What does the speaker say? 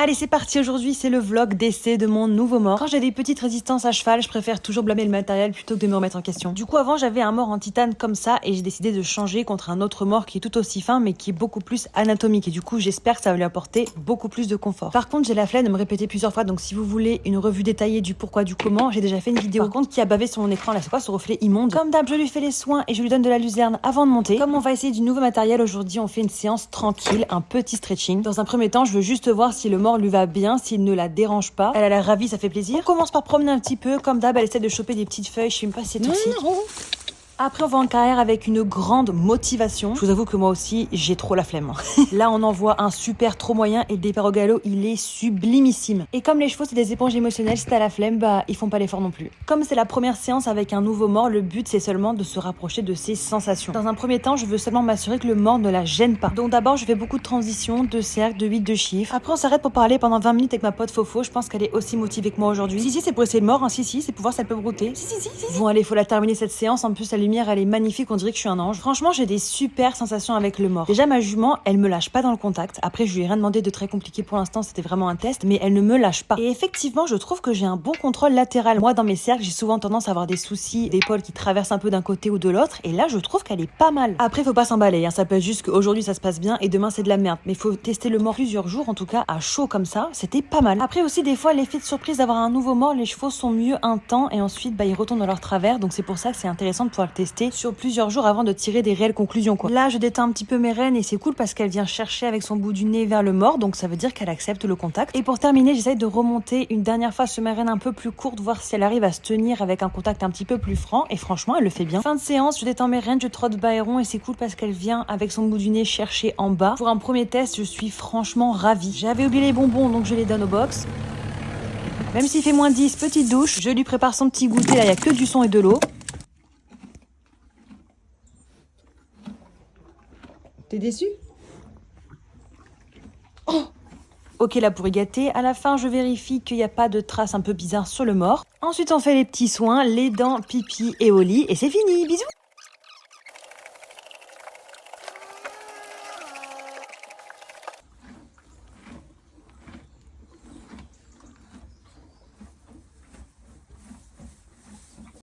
Allez, c'est parti, aujourd'hui c'est le vlog d'essai de mon nouveau mors. Quand j'ai des petites résistances à cheval, je préfère toujours blâmer le matériel plutôt que de me remettre en question. Du coup, avant j'avais un mors en titane comme ça et j'ai décidé de changer contre un autre mors qui est tout aussi fin mais qui est beaucoup plus anatomique et du coup j'espère que ça va lui apporter beaucoup plus de confort. Par contre, j'ai la flemme de me répéter plusieurs fois, donc si vous voulez une revue détaillée du pourquoi du comment, j'ai déjà fait une vidéo. Par contre, qui a bavé sur mon écran, là c'est quoi ce reflet immonde? Comme d'hab, je lui fais les soins et je lui donne de la luzerne avant de monter. Comme on va essayer du nouveau matériel aujourd'hui, on fait une séance tranquille, un petit stretching. Dans un premier temps, je veux juste voir si le mors lui va bien, s'il ne la dérange pas. Elle a l'air ravie, ça fait plaisir. On commence par promener un petit peu. Comme d'hab, elle essaie de choper des petites feuilles. Je sais même pas si c'est toxique. Après, on va en carrière avec une grande motivation. Je vous avoue que moi aussi, j'ai trop la flemme. Là, on envoie un super trop moyen et le départ au galop, il est sublimissime. Et comme les chevaux, c'est des éponges émotionnelles, si t'as la flemme, bah, ils font pas l'effort non plus. Comme c'est la première séance avec un nouveau mors, le but, c'est seulement de se rapprocher de ses sensations. Dans un premier temps, je veux seulement m'assurer que le mors ne la gêne pas. Donc d'abord, je fais beaucoup de transitions, de cercles, de 8, de chiffres. Après, on s'arrête pour parler pendant 20 minutes avec ma pote Fofo. Je pense qu'elle est aussi motivée que moi aujourd'hui. Si, c'est pour essayer le mors, hein. Si, c'est pour voir si elle peut brouter. Si. Bon, allez, faut la terminer cette séance. En plus, la lumière, elle est magnifique. On dirait que je suis un ange. Franchement, j'ai des super sensations avec le mors. Déjà, ma jument, elle me lâche pas dans le contact. Après, je lui ai rien demandé de très compliqué pour l'instant, c'était vraiment un test, mais elle ne me lâche pas. Et effectivement, je trouve que j'ai un bon contrôle latéral. Moi, dans mes cercles, j'ai souvent tendance à avoir des soucis d'épaule qui traversent un peu d'un côté ou de l'autre, et là, je trouve qu'elle est pas mal. Après, faut pas s'emballer, hein. Ça peut être juste qu'aujourd'hui, ça se passe bien, et demain, c'est de la merde. Mais faut tester le mors plusieurs jours, en tout cas, à chaud comme ça, c'était pas mal. Après aussi, des fois, l'effet de surprise d'avoir un nouveau mors, les chevaux sont mieux un temps, et ensuite, bah, ils retournent dans leur travers, donc c'est pour ça que c'est intéressant de pouvoir le tester sur plusieurs jours avant de tirer des réelles conclusions, quoi. Là, je détends un petit peu mes rênes et c'est cool parce qu'elle vient chercher avec son bout du nez vers le mors, donc ça veut dire qu'elle accepte le contact. Et pour terminer, j'essaye de remonter une dernière fois sur mes rênes un peu plus courtes, voir si elle arrive à se tenir avec un contact un petit peu plus franc. Et franchement, elle le fait bien. Fin de séance, je détends mes rênes, je trotte Byron et c'est cool parce qu'elle vient avec son bout du nez chercher en bas. Pour un premier test, je suis franchement ravie. J'avais oublié les bonbons, donc je les donne au box. Même s'il fait moins 10, petite douche, je lui prépare son petit goûter. Là, il n'y a que du son et de l'eau. T'es déçu? Ok, là pour y gâter, à la fin je vérifie qu'il n'y a pas de traces un peu bizarres sur le mors. Ensuite on fait les petits soins, les dents, pipi et au lit et c'est fini, bisous.